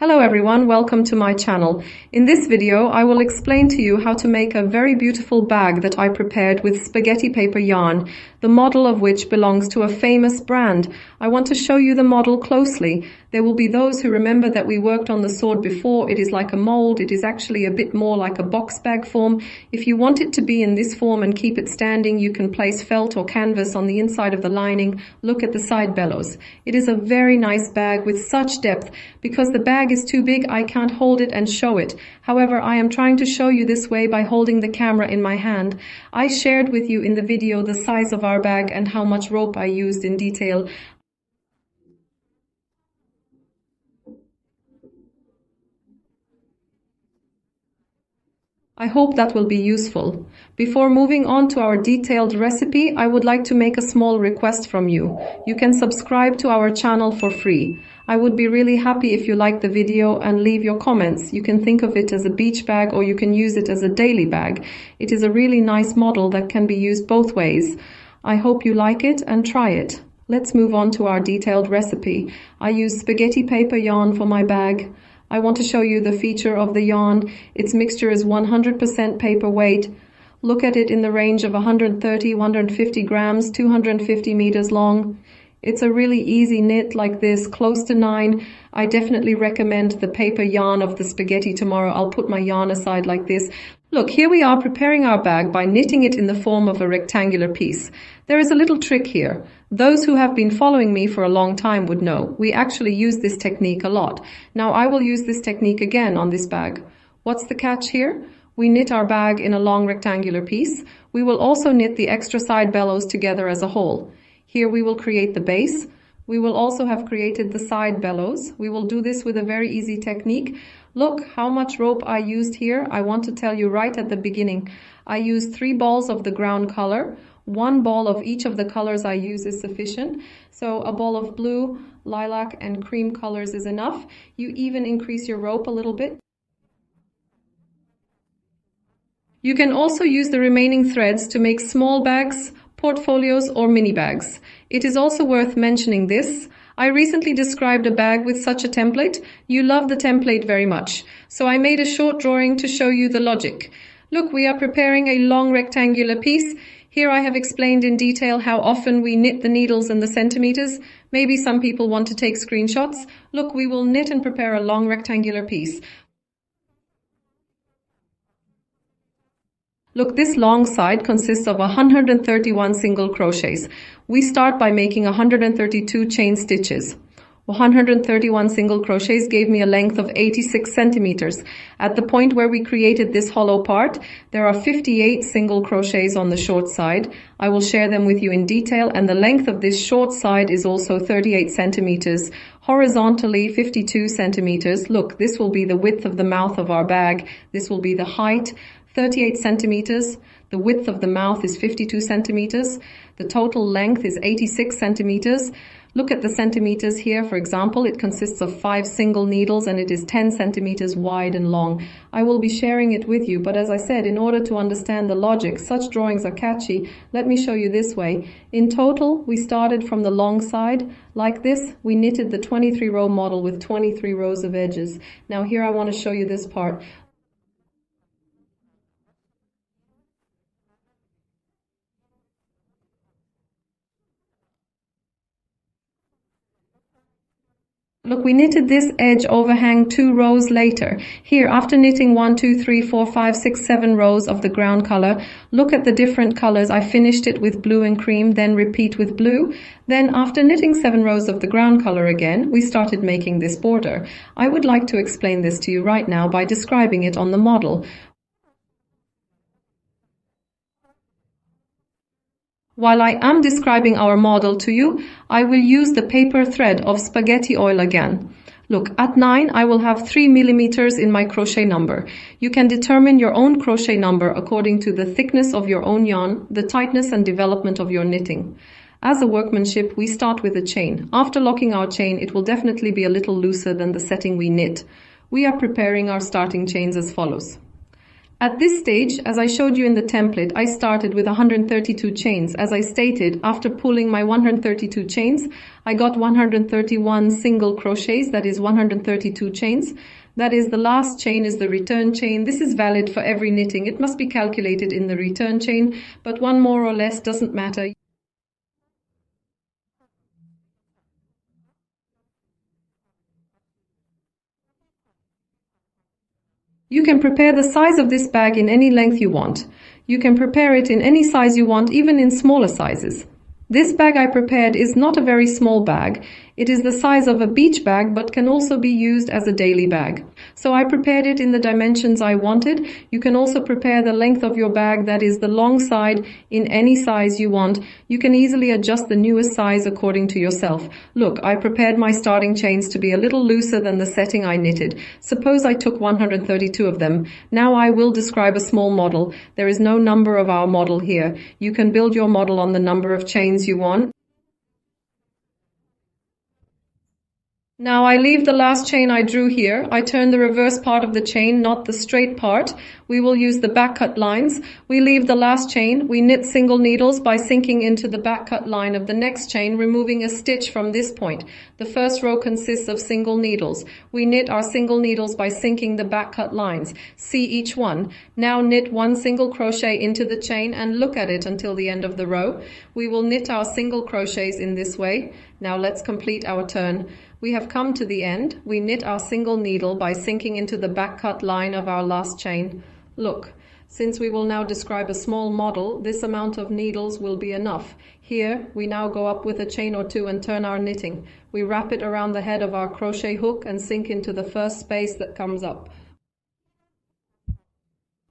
Hello everyone, welcome to my channel. In this video, I will explain to you how to make a very beautiful bag that I prepared with spaghetti paper yarn, the model of which belongs to a famous brand. I want to show you the model closely. There will be those who remember that we worked on the sword before. It is like a mold. It is actually a bit more like a box bag form. If you want it to be in this form and keep it standing, you can place felt or canvas on the inside of the lining. Look at the side bellows. It is a very nice bag with such depth. Because the bag is too big, I can't hold it and show it. However, I am trying to show you this way by holding the camera in my hand. I shared with you in the video the size of our bag and how much rope I used in detail. I hope that will be useful. Before moving on to our detailed recipe, I would like to make a small request from you. You can subscribe to our channel for free. I would be really happy if you like the video and leave your comments. You can think of it as a beach bag or you can use it as a daily bag. It is a really nice model that can be used both ways. I hope you like it and try it. Let's move on to our detailed recipe. I use spaghetti paper yarn for my bag. I want to show you the feature of the yarn. Its mixture is 100% paper weight. Look at it in the range of 130, 150 grams, 250 meters long. It's a really easy knit like this, close to 9. I definitely recommend the paper yarn of the spaghetti tomorrow. I'll put my yarn aside like this. Look, here we are preparing our bag by knitting it in the form of a rectangular piece. There is a little trick here. Those who have been following me for a long time would know. We actually use this technique a lot. Now I will use this technique again on this bag. What's the catch here? We knit our bag in a long rectangular piece. We will also knit the extra side bellows together as a whole. Here we will create the base. We will also have created the side bellows. We will do this with a very easy technique. Look how much rope I used here. I want to tell you right at the beginning. I used 3 balls of the ground color. 1 ball of each of the colors I use is sufficient. So a ball of blue, lilac, and cream colors is enough. You even increase your rope a little bit. You can also use the remaining threads to make small bags, portfolios, or mini bags. It is also worth mentioning this. I recently described a bag with such a template. You love the template very much. So I made a short drawing to show you the logic. Look, we are preparing a long rectangular piece. Here I have explained in detail how often we knit the needles and the centimeters. Maybe some people want to take screenshots. Look, we will knit and prepare a long rectangular piece. Look, this long side consists of 131 single crochets. We start by making 132 chain stitches. 131 single crochets gave me a length of 86 centimeters. At the point where we created this hollow part, there are 58 single crochets on the short side. I will share them with you in detail, and the length of this short side is also 38 centimeters. Horizontally, 52 centimeters. Look, this will be the width of the mouth of our bag. This will be the height. 38 centimeters. The width of the mouth is 52 centimeters. The total length is 86 centimeters. Look at the centimeters here. For example, it consists of 5 single needles and it is 10 centimeters wide and long. I will be sharing it with you, but as I said, in order to understand the logic, such drawings are catchy. Let me show you this way. In total, we started from the long side. Like this, we knitted the 23 row model with 23 rows of edges. Now here I want to show you this part. Look, we knitted this edge overhang 2 rows later. Here, after knitting 1, 2, 3, 4, 5, 6, 7 rows of the ground color, look at the different colors. I finished it with blue and cream, then repeat with blue. Then after knitting 7 rows of the ground color again, we started making this border. I would like to explain this to you right now by describing it on the model. While I am describing our model to you, I will use the paper thread of spaghetti oil again. Look, at 9 I will have 3 millimeters in my crochet number. You can determine your own crochet number according to the thickness of your own yarn, the tightness and development of your knitting. As a workmanship, we start with a chain. After locking our chain, it will definitely be a little looser than the setting we knit. We are preparing our starting chains as follows. At this stage, as I showed you in the template, I started with 132 chains. As I stated, after pulling my 132 chains, I got 131 single crochets, that is 132 chains. That is, the last chain is the return chain. This is valid for every knitting. It must be calculated in the return chain, but one more or less doesn't matter. You can prepare the size of this bag in any length you want. You can prepare it in any size you want, even in smaller sizes. This bag I prepared is not a very small bag. It is the size of a beach bag, but can also be used as a daily bag. So I prepared it in the dimensions I wanted. You can also prepare the length of your bag, that is the long side, in any size you want. You can easily adjust the newest size according to yourself. Look, I prepared my starting chains to be a little looser than the setting I knitted. Suppose I took 132 of them. Now I will describe a small model. There is no number of our model here. You can build your model on the number of chains you want. Now I leave the last chain I drew here. I turn the reverse part of the chain, not the straight part. We will use the back cut lines. We leave the last chain. We knit single needles by sinking into the back cut line of the next chain, removing a stitch from this point. The first row consists of single needles. We knit our single needles by sinking the back cut lines. See each one. Now knit one single crochet into the chain and look at it until the end of the row. We will knit our single crochets in this way. Now let's complete our turn. We have come to the end. We knit our single needle by sinking into the back cut line of our last chain. Look, since we will now describe a small model, this amount of needles will be enough. Here, we now go up with a chain or two and turn our knitting. We wrap it around the head of our crochet hook and sink into the first space that comes up.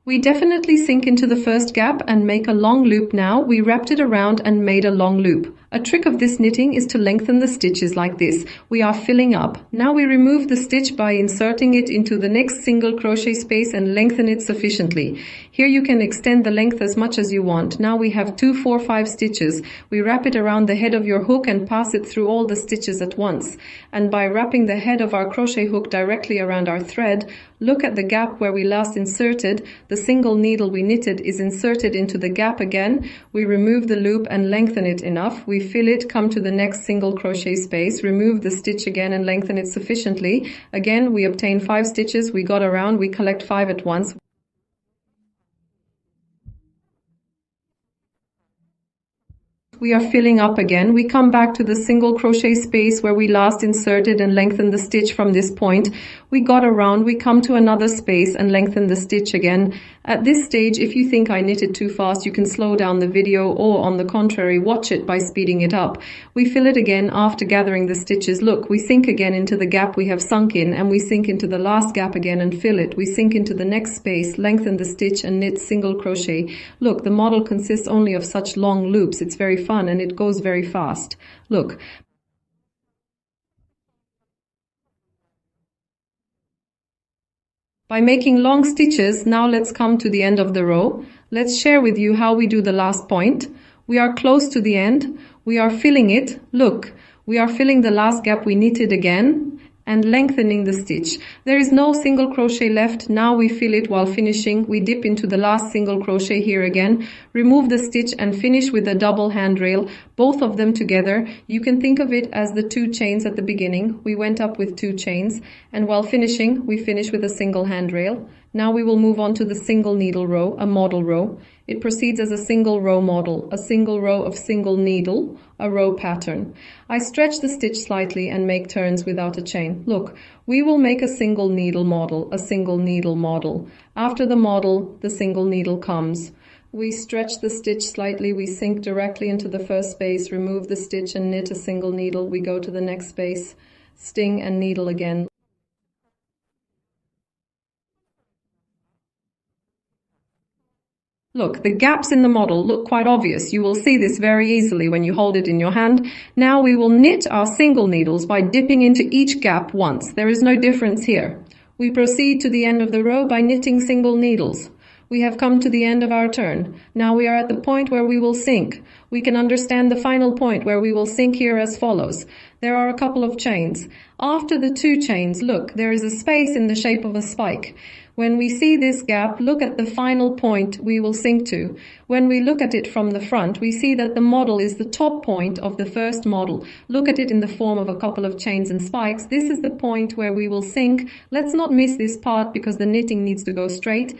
We definitely sink into the first gap and make a long loop now. We wrapped it around and made a long loop. A trick of this knitting is to lengthen the stitches like this. We are filling up. Now we remove the stitch by inserting it into the next single crochet space and lengthen it sufficiently. Here you can extend the length as much as you want. Now we have 2, 4, 5 stitches. We wrap it around the head of your hook and pass it through all the stitches at once. And by wrapping the head of our crochet hook directly around our thread, look at the gap where we last inserted. The single needle we knitted is inserted into the gap again. We remove the loop and lengthen it enough. We fill it, come to the next single crochet space, remove the stitch again and lengthen it sufficiently. Again, we obtain 5 stitches. We got around, we collect 5 at once. We are filling up again. We come back to the single crochet space where we last inserted and lengthened the stitch from this point. We got around, we come to another space and lengthen the stitch again. At this stage, if you think I knitted too fast, you can slow down the video, or on the contrary, watch it by speeding it up. We fill it again after gathering the stitches. Look, we sink again into the gap we have sunk in, and we sink into the last gap again and fill it. We sink into the next space, lengthen the stitch and knit single crochet. Look, the model consists only of such long loops. It's very fun and it goes very fast. Look. By making long stitches, now let's come to the end of the row. Let's share with you how we do the last point. We are close to the end. We are filling it. Look, we are filling the last gap we knitted again and lengthening the stitch. There is no single crochet left. Now we fill it while finishing. We dip into the last single crochet here again, remove the stitch and finish with a double handrail, both of them together. You can think of it as the 2 chains at the beginning. We went up with 2 chains, and while finishing, we finish with a single handrail. Now we will move on to the single needle row, a model row. It proceeds as a single row model, a single row of single needle, a row pattern. I stretch the stitch slightly and make turns without a chain. Look, we will make a single needle model, a single needle model. After the model, the single needle comes. We stretch the stitch slightly, we sink directly into the first space, remove the stitch and knit a single needle. We go to the next space, sting and needle again. Look, the gaps in the model look quite obvious. You will see this very easily when you hold it in your hand. Now we will knit our single needles by dipping into each gap once. There is no difference here. We proceed to the end of the row by knitting single needles. We have come to the end of our turn. Now we are at the point where we will sink. We can understand the final point where we will sink here as follows. there are a couple of chains. After the 2 chains, look, there is a space in the shape of a spike. When we see this gap, look at the final point we will sink to. When we look at it from the front, we see that the model is the top point of the first model. Look at it in the form of a couple of chains and spikes. This is the point where we will sink. Let's not miss this part because the knitting needs to go straight.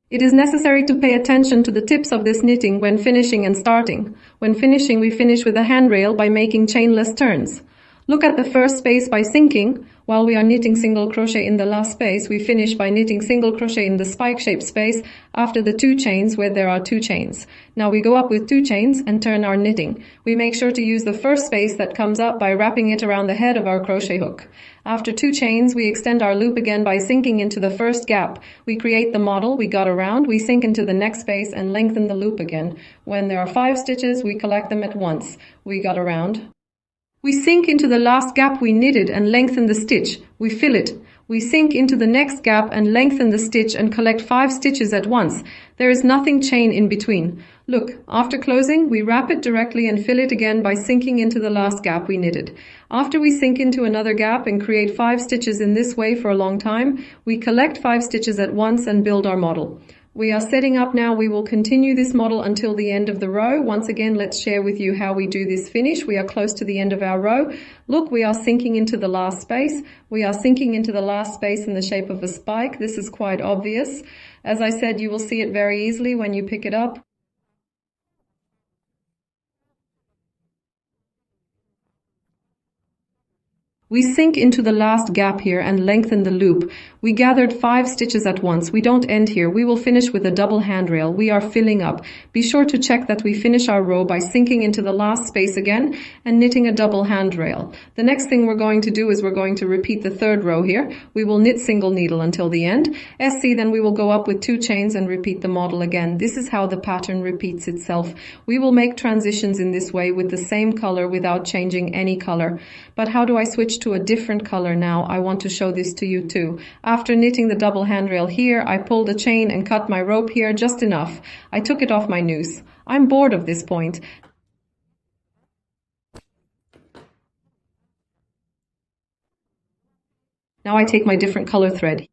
It is necessary to pay attention to the tips of this knitting when finishing and starting. When finishing, we finish with a handrail by making chainless turns. Look at the first space by sinking. While we are knitting single crochet in the last space, we finish by knitting single crochet in the spike-shaped space after the 2 chains where there are 2 chains. Now we go up with 2 chains and turn our knitting. We make sure to use the first space that comes up by wrapping it around the head of our crochet hook. After 2 chains, we extend our loop again by sinking into the first gap. We create the model, we got around, we sink into the next space and lengthen the loop again. When there are 5 stitches, we collect them at once. We got around. We sink into the last gap we knitted and lengthen the stitch. We fill it. We sink into the next gap and lengthen the stitch and collect 5 stitches at once. There is nothing chain in between. Look, after closing, we wrap it directly and fill it again by sinking into the last gap we knitted. After we sink into another gap and create 5 stitches in this way for a long time, we collect 5 stitches at once and build our model. We are setting up now. We will continue this model until the end of the row. Once again, let's share with you how we do this finish. We are close to the end of our row. Look, we are sinking into the last space. We are sinking into the last space in the shape of a spike. This is quite obvious. As I said, you will see it very easily when you pick it up. We sink into the last gap here and lengthen the loop. We gathered 5 stitches at once. We don't end here. We will finish with a double handrail. We are filling up. Be sure to check that we finish our row by sinking into the last space again and knitting a double handrail. The next thing we're going to do is we're going to repeat the 3rd row here. We will knit single needle until the end. SC, then we will go up with 2 chains and repeat the model again. This is how the pattern repeats itself. We will make transitions in this way with the same color without changing any color. But how do I switch to a different color now? I want to show this to you too. After knitting the double handrail here, I pulled a chain and cut my rope here just enough. I took it off my noose. I'm bored of this point. Now I take my different color thread.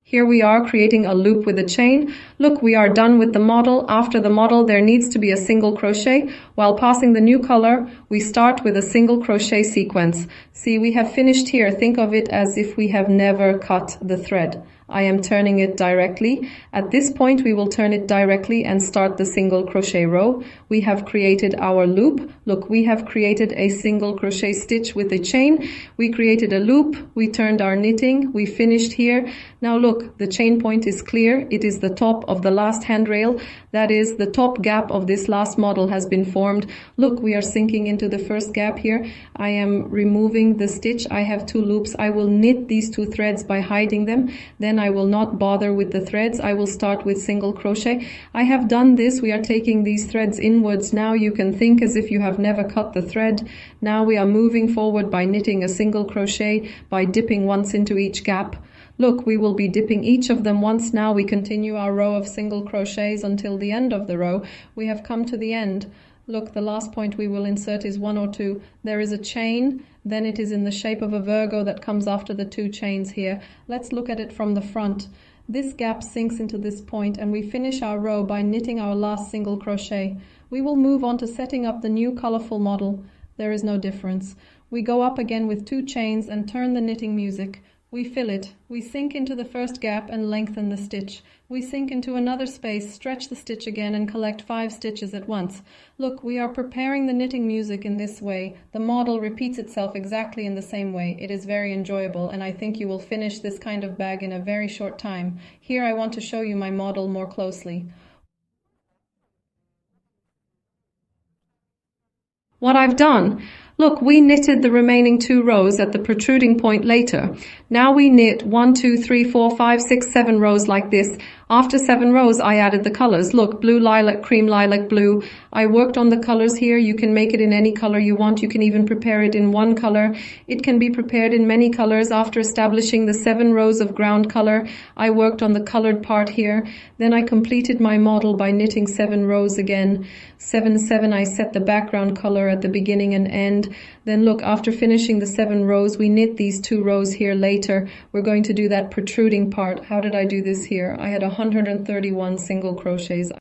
Here we are creating a loop with a chain. Look, we are done with the model. After the model, there needs to be a single crochet. While passing the new color, we start with a single crochet sequence. See, we have finished here. Think of it as if we have never cut the thread. I am turning it directly. At this point, we will turn it directly and start the single crochet row. We have created our loop. Look, we have created a single crochet stitch with a chain. We created a loop. We turned our knitting. We finished here. Now look, the chain point is clear. It is the top of the last handrail. That is, the top gap of this last model has been formed. Look, we are sinking into the first gap here. I am removing the stitch. I have 2 loops. I will knit these 2 threads by hiding them. Then I will not bother with the threads. I will start with single crochet. I have done this. We are taking these threads inwards. Now you can think as if you have never cut the thread. Now we are moving forward by knitting a single crochet, by dipping once into each gap. Look, we will be dipping each of them once. Now we continue our row of single crochets until the end of the row. We have come to the end. Look, the last point we will insert is 1 or 2. There is a chain, then it is in the shape of a Virgo that comes after the 2 chains here. Let's look at it from the front. This gap sinks into this point and we finish our row by knitting our last single crochet. We will move on to setting up the new colorful model. There is no difference. We go up again with 2 chains and turn the knitting music. We fill it. We sink into the first gap and lengthen the stitch. We sink into another space, stretch the stitch again and collect 5 stitches at once. Look, we are preparing the knitting music in this way. The model repeats itself exactly in the same way. It is very enjoyable and I think you will finish this kind of bag in a very short time. Here I want to show you my model more closely. What I've done. Look, we knitted the remaining 2 rows at the protruding point later. Now we knit 1, 2, 3, 4, 5, 6, 7 rows like this. After 7 rows, I added the colors. Look, blue, lilac, cream, lilac, blue. I worked on the colors here. You can make it in any color you want. You can even prepare it in one color. It can be prepared in many colors. After establishing the 7 rows of ground color, I worked on the colored part here. Then I completed my model by knitting 7 rows again. 7, 7, I set the background color at the beginning and end. Then look, after finishing the 7 rows, we knit these 2 rows here later. We're going to do that protruding part. How did I do this here? I had 131 single crochets.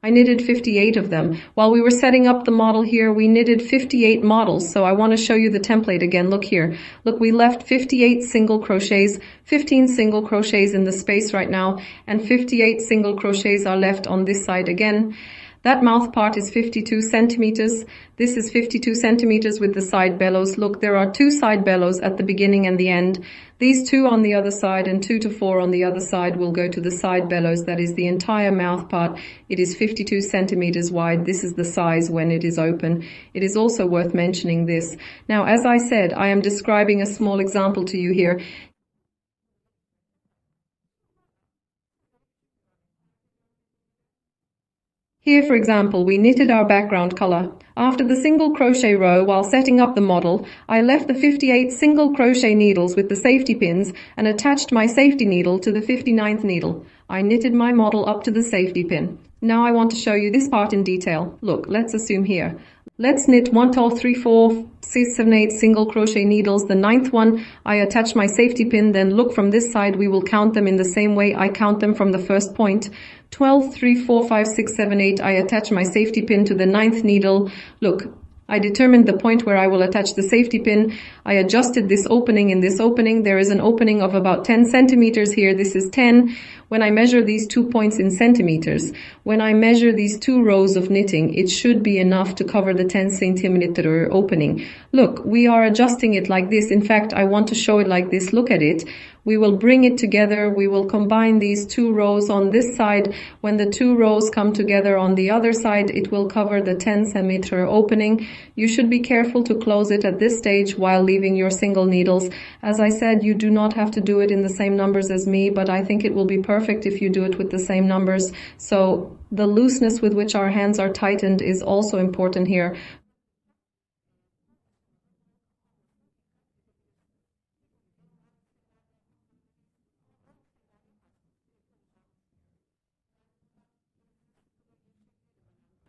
I knitted 58 of them. While we were setting up the model here, we knitted 58 models. So I want to show you the template again. Look here. Look, we left 58 single crochets, 15 single crochets in the space right now, and 58 single crochets are left on this side again. That mouth part is 52 centimeters. This is 52 centimeters with the side bellows. Look, there are 2 side bellows at the beginning and the end. These 2 on the other side and 2 to 4 on the other side will go to the side bellows. That is the entire mouth part. It is 52 centimeters wide. This is the size when it is open. It is also worth mentioning this. Now, as I said, I am describing a small example to you here. Here, for example, we knitted our background color. After the single crochet row, while setting up the model, I left the 58 single crochet needles with the safety pins and attached my safety needle to the 59th needle. I knitted my model up to the safety pin. Now I want to show you this part in detail. Look, let's assume here. Let's knit 1, 2, 3, 4, 6, 7, 8 single crochet needles. The 9th one, I attach my safety pin. Then look from this side, we will count them in the same way I count them from the first point. 12, 3, 4, 5, 6, 7, 8. I attach my safety pin to the 9th needle. Look, I determined the point where I will attach the safety pin. I adjusted this opening. In this opening, there is an opening of about 10 centimeters here. This is 10. When I measure these 2 points in centimeters, when I measure these 2 rows of knitting, it should be enough to cover the 10 centimeter opening. Look, we are adjusting it like this. In fact, I want to show it like this. Look at it. We will bring it together. We will combine these 2 rows on this side. When the 2 rows come together on the other side, it will cover the 10 centimeter opening. You should be careful to close it at this stage while leaving your single needles. As I said, you do not have to do it in the same numbers as me, but I think it will be perfect if you do it with the same numbers. So the looseness with which our hands are tightened is also important here.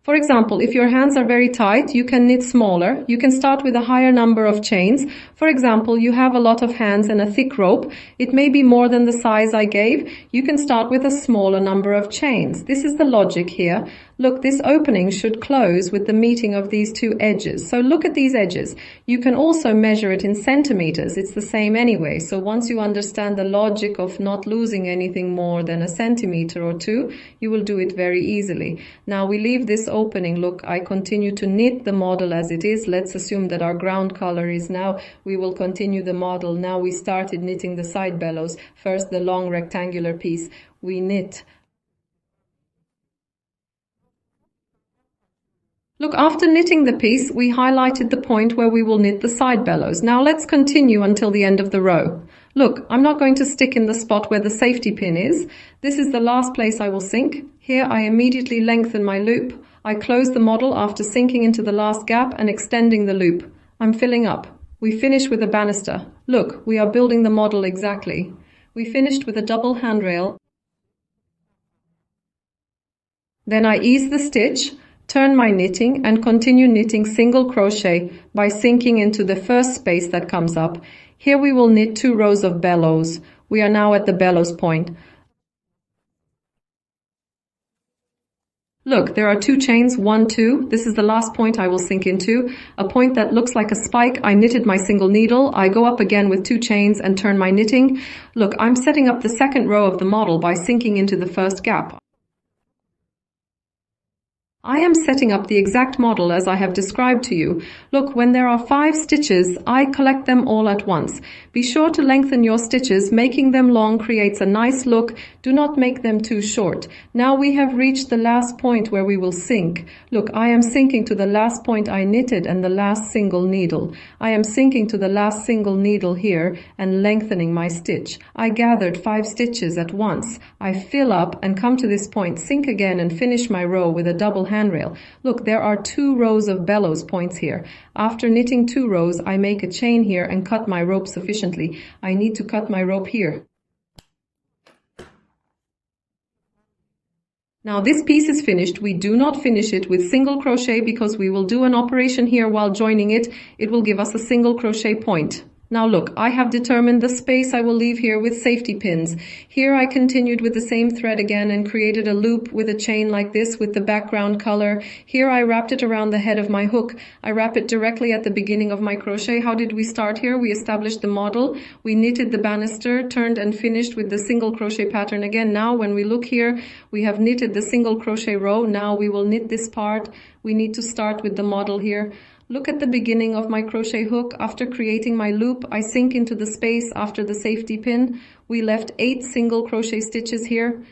For example, if your hands are very tight, you can knit smaller. You can start with a higher number of chains. For example, you have a lot of hands and a thick rope. It may be more than the size I gave. You can start with a smaller number of chains. This is the logic here. Look, this opening should close with the meeting of these 2 edges. So look at these edges. You can also measure it in centimeters. It's the same anyway. So once you understand the logic of not losing anything more than a centimeter or 2, you will do it very easily. Now we leave this opening. Look, I continue to knit the model as it is. Let's assume that our ground color is now. We will continue the model. Now we started knitting the side bellows. First, the long rectangular piece. We knit. Look, after knitting the piece, we highlighted the point where we will knit the side bellows. Now let's continue until the end of the row. Look, I'm not going to stick in the spot where the safety pin is. This is the last place I will sink. Here I immediately lengthen my loop. I close the model after sinking into the last gap and extending the loop. I'm filling up. We finish with a banister. Look, we are building the model exactly. We finished with a double handrail. Then I ease the stitch, turn my knitting and continue knitting single crochet by sinking into the first space that comes up. Here we will knit 2 rows of bellows. We are now at the bellows point. Look, there are 2 chains, 1, 2. This is the last point I will sink into. A point that looks like a spike. I knitted my single needle. I go up again with 2 chains and turn my knitting. Look, I'm setting up the second row of the model by sinking into the first gap. I am setting up the exact model as I have described to you. Look, when there are 5 stitches, I collect them all at once. Be sure to lengthen your stitches. Making them long creates a nice look. Do not make them too short. Now we have reached the last point where we will sink. Look, I am sinking to the last point I knitted and the last single needle. I am sinking to the last single needle here and lengthening my stitch. I gathered 5 stitches at once. I fill up and come to this point, sink again and finish my row with a double handrail. Look, there are 2 rows of bellows points here. After knitting 2 rows, I make a chain here and cut my rope sufficiently. I need to cut my rope here. Now this piece is finished. We do not finish it with single crochet because we will do an operation here while joining it. It will give us a single crochet point. Now look, I have determined the space I will leave here with safety pins. Here I continued with the same thread again and created a loop with a chain like this with the background color. Here I wrapped it around the head of my hook. I wrap it directly at the beginning of my crochet. How did we start here? We established the model. We knitted the banister, turned and finished with the single crochet pattern again. Now when we look here, we have knitted the single crochet row. Now we will knit this part. We need to start with the model here. Look at the beginning of my crochet hook. After creating my loop, I sink into the space after the safety pin. We left 8 single crochet stitches here.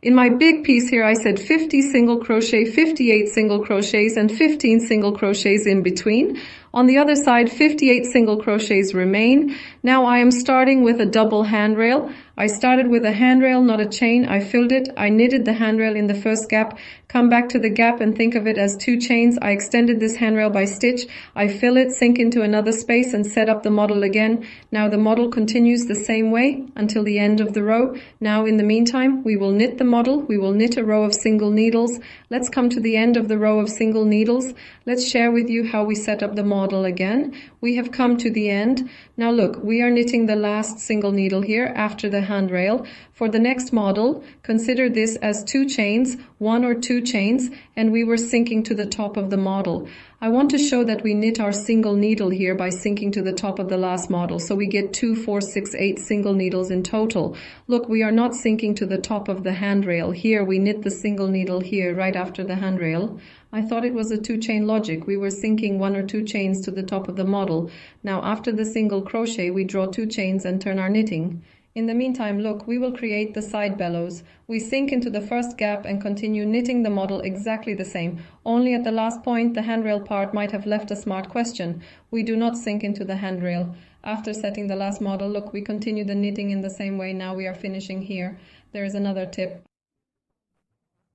In my big piece here, I said 50 single crochet, 58 single crochets, and 15 single crochets in between. On the other side, 58 single crochets remain. Now I am starting with a double handrail. I started with a handrail, not a chain. I filled it. I knitted the handrail in the first gap. Come back to the gap and think of it as 2 chains. I extended this handrail by stitch. I fill it, sink into another space, and set up the model again. Now the model continues the same way until the end of the row. Now in the meantime, we will knit the model. We will knit a row of single needles. Let's come to the end of the row of single needles. Let's share with you how we set up the model again. We have come to the end. Now look, we are knitting the last single needle here after the handrail. For the next model, consider this as 2 chains, 1 or 2 chains, and we were sinking to the top of the model. I want to show that we knit our single needle here by sinking to the top of the last model. So we get 2, 4, 6, 8 single needles in total. Look, we are not sinking to the top of the handrail. Here we knit the single needle here right after the handrail. I thought it was a 2-chain logic. We were sinking 1 or 2 chains to the top of the model. Now after the single crochet, we draw 2 chains and turn our knitting. In the meantime, look, we will create the side bellows. We sink into the first gap and continue knitting the model exactly the same. Only at the last point, the handrail part might have left a smart question. We do not sink into the handrail. After setting the last model, look, we continue the knitting in the same way. Now we are finishing here. There is another tip.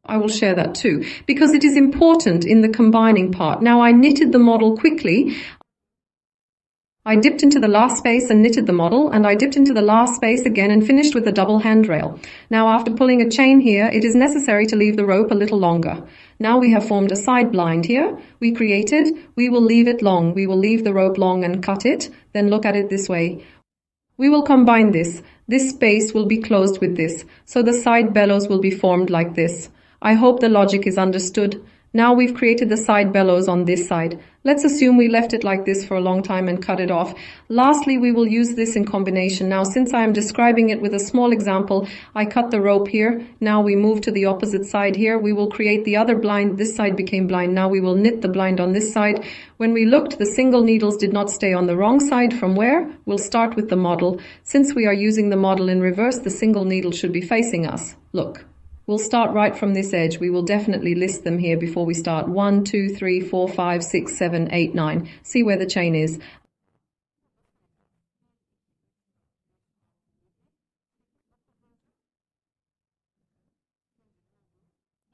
I will share that too, because it is important in the combining part. Now I knitted the model quickly. I dipped into the last space and knitted the model, and I dipped into the last space again and finished with a double handrail. Now after pulling a chain here, it is necessary to leave the rope a little longer. Now we have formed a side blind here. We will leave it long. We will leave the rope long and cut it. Then look at it this way. We will combine this. This space will be closed with this. So the side bellows will be formed like this. I hope the logic is understood. Now we've created the side bellows on this side. Let's assume we left it like this for a long time and cut it off. Lastly, we will use this in combination. Now, since I am describing it with a small example, I cut the rope here. Now we move to the opposite side here. We will create the other blind. This side became blind. Now we will knit the blind on this side. When we looked, the single needles did not stay on the wrong side. From where? We'll start with the model. Since we are using the model in reverse, the single needle should be facing us. Look. We'll start right from this edge. We will definitely list them here before we start. 1, 2, 3, 4, 5, 6, 7, 8, 9. See where the chain is.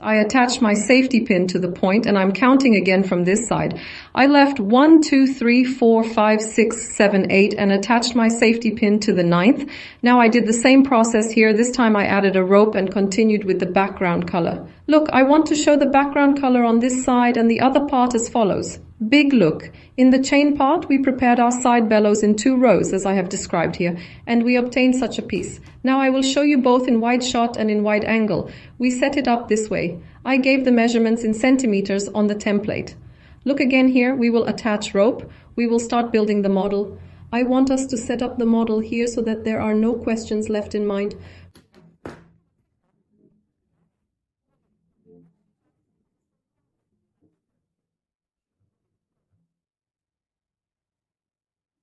I attached my safety pin to the point, and I'm counting again from this side. I left 1, 2, 3, 4, 5, 6, 7, 8 and attached my safety pin to the 9th. Now I did the same process here. This time I added a rope and continued with the background color. Look, I want to show the background color on this side and the other part as follows. Big look. In the chain part, we prepared our side bellows in 2 rows, as I have described here, and we obtained such a piece. Now I will show you both in wide shot and in wide angle. We set it up this way. I gave the measurements in centimeters on the template. Look again here, we will attach rope. We will start building the model. I want us to set up the model here so that there are no questions left in mind.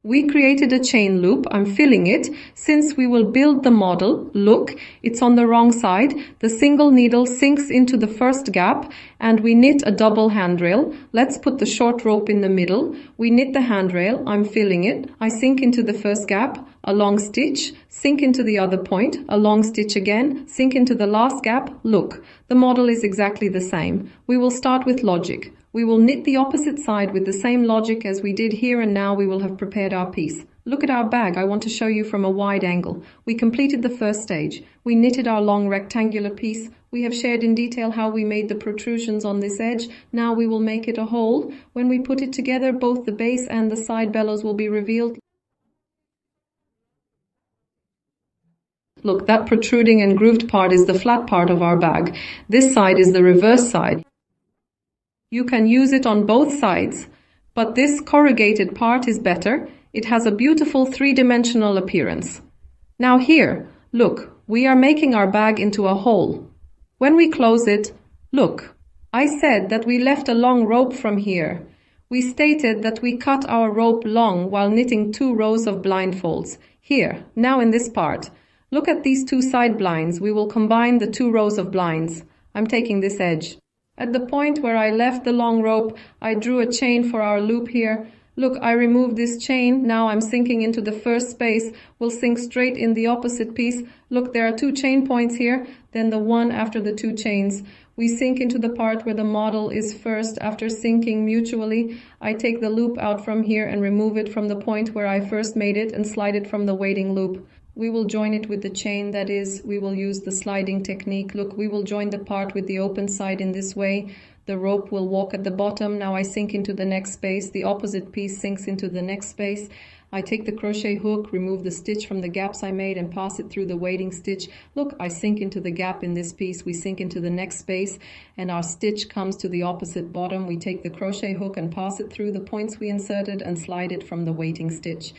We created a chain loop. I'm filling it. Since we will build the model, look, it's on the wrong side. The single needle sinks into the first gap and we knit a double handrail. Let's put the short rope in the middle. We knit the handrail. I'm filling it. I sink into the first gap, a long stitch, sink into the other point, a long stitch again, sink into the last gap. Look, the model is exactly the same. We will start with logic. We will knit the opposite side with the same logic as we did here, and now we will have prepared our piece. Look at our bag. I want to show you from a wide angle. We completed the first stage. We knitted our long rectangular piece. We have shared in detail how we made the protrusions on this edge. Now we will make it a whole. When we put it together, both the base and the side bellows will be revealed. Look, that protruding and grooved part is the flat part of our bag. This side is the reverse side. You can use it on both sides, but this corrugated part is better. It has a beautiful three-dimensional appearance. Now here, look, we are making our bag into a hole. When we close it, look, I said that we left a long rope from here. We stated that we cut our rope long while knitting 2 rows of blindfolds. Here, now in this part, look at these 2 side blinds. We will combine the 2 rows of blinds. I'm taking this edge. At the point where I left the long rope, I drew a chain for our loop here. Look, I removed this chain. Now I'm sinking into the first space. We'll sink straight in the opposite piece. Look, there are 2 chain points here, then the one after the 2 chains. We sink into the part where the model is first. After sinking mutually, I take the loop out from here and remove it from the point where I first made it and slide it from the waiting loop. We will join it with the chain, that is, we will use the sliding technique. Look, we will join the part with the open side in this way. The rope will walk at the bottom. Now I sink into the next space. The opposite piece sinks into the next space. I take the crochet hook, remove the stitch from the gaps I made and pass it through the waiting stitch. Look, I sink into the gap in this piece. We sink into the next space and our stitch comes to the opposite bottom. We take the crochet hook and pass it through the points we inserted and slide it from the waiting stitch.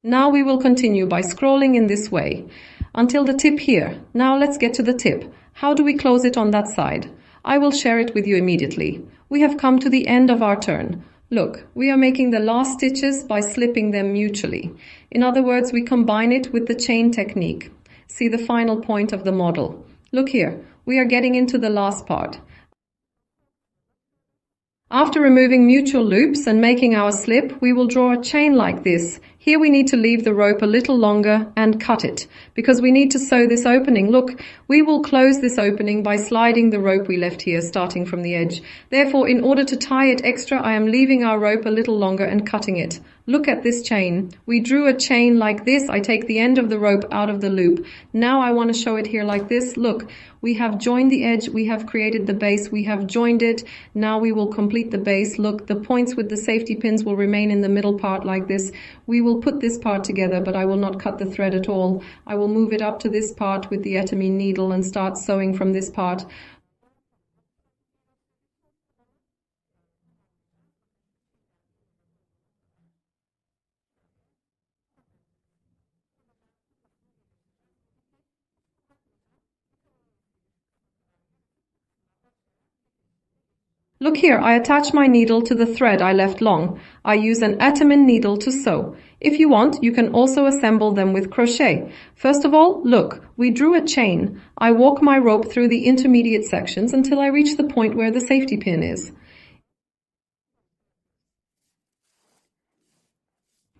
Now we will continue by scrolling in this way until the tip here. Now let's get to the tip. How do we close it on that side? I will share it with you immediately. We have come to the end of our turn. Look, we are making the last stitches by slipping them mutually. In other words, we combine it with the chain technique. See the final point of the model. Look here, we are getting into the last part. After removing mutual loops and making our slip, we will draw a chain like this. Here we need to leave the rope a little longer and cut it, because we need to sew this opening. Look, we will close this opening by sliding the rope we left here, starting from the edge. Therefore, in order to tie it extra, I am leaving our rope a little longer and cutting it. Look at this chain. We drew a chain like this. I take the end of the rope out of the loop. Now I want to show it here like this. Look, we have joined the edge. We have created the base. We have joined it. Now we will complete the base. Look, the points with the safety pins will remain in the middle part like this. We will put this part together, but I will not cut the thread at all. I will move it up to this part with the etamine needle and start sewing from this part. Look here, I attach my needle to the thread I left long. I use an etamine needle to sew. If you want, you can also assemble them with crochet. First of all, look, we drew a chain. I walk my rope through the intermediate sections until I reach the point where the safety pin is.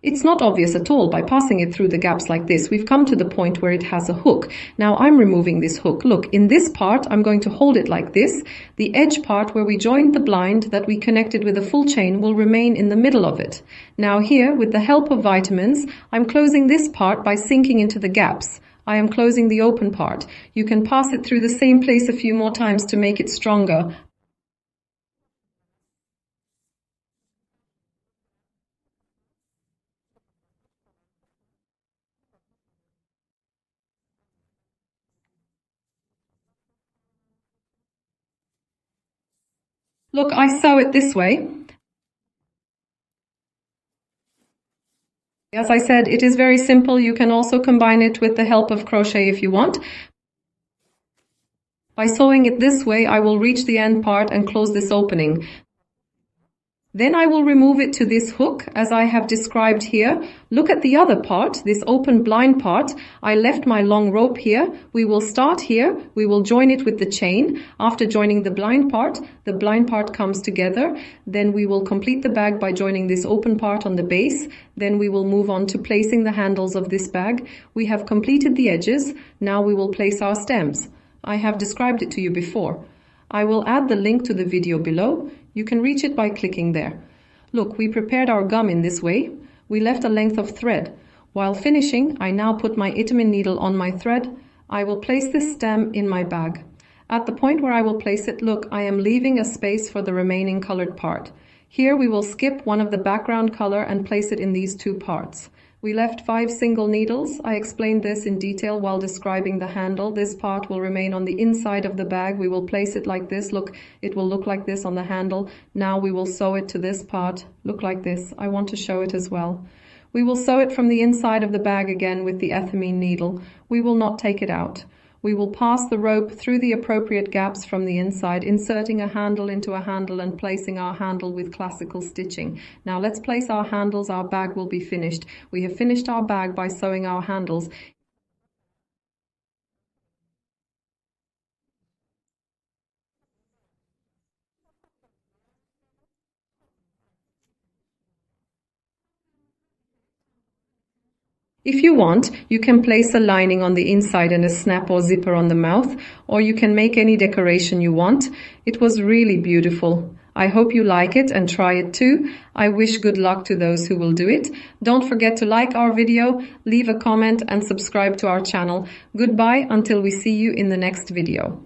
It's not obvious at all by passing it through the gaps like this. We've come to the point where it has a hook. Now I'm removing this hook. Look, in this part, I'm going to hold it like this. The edge part where we joined the blind that we connected with a full chain will remain in the middle of it. Now here, with the help of vitamins, I'm closing this part by sinking into the gaps. I am closing the open part. You can pass it through the same place a few more times to make it stronger. Look, I sew it this way. As I said, it is very simple. You can also combine it with the help of crochet if you want. By sewing it this way, I will reach the end part and close this opening. Then I will remove it to this hook as I have described here. Look at the other part, this open blind part. I left my long rope here. We will start here. We will join it with the chain. After joining the blind part comes together. Then we will complete the bag by joining this open part on the base. Then we will move on to placing the handles of this bag. We have completed the edges. Now we will place our stems. I have described it to you before. I will add the link to the video below. You can reach it by clicking there. Look, we prepared our gum in this way. We left a length of thread. While finishing, I now put my Itamin needle on my thread. I will place this stem in my bag. At the point where I will place it, look, I am leaving a space for the remaining colored part. Here we will skip one of the background color and place it in these two parts. We left 5 single needles. I explained this in detail while describing the handle. This part will remain on the inside of the bag. We will place it like this. Look, it will look like this on the handle. Now we will sew it to this part. Look like this. I want to show it as well. We will sew it from the inside of the bag again with the ethymine needle. We will not take it out. We will pass the rope through the appropriate gaps from the inside, inserting a handle into a handle and placing our handle with classical stitching. Now let's place our handles. Our bag will be finished. We have finished our bag by sewing our handles. If you want, you can place a lining on the inside and a snap or zipper on the mouth, or you can make any decoration you want. It was really beautiful. I hope you like it and try it too. I wish good luck to those who will do it. Don't forget to like our video, leave a comment and subscribe to our channel. Goodbye until we see you in the next video.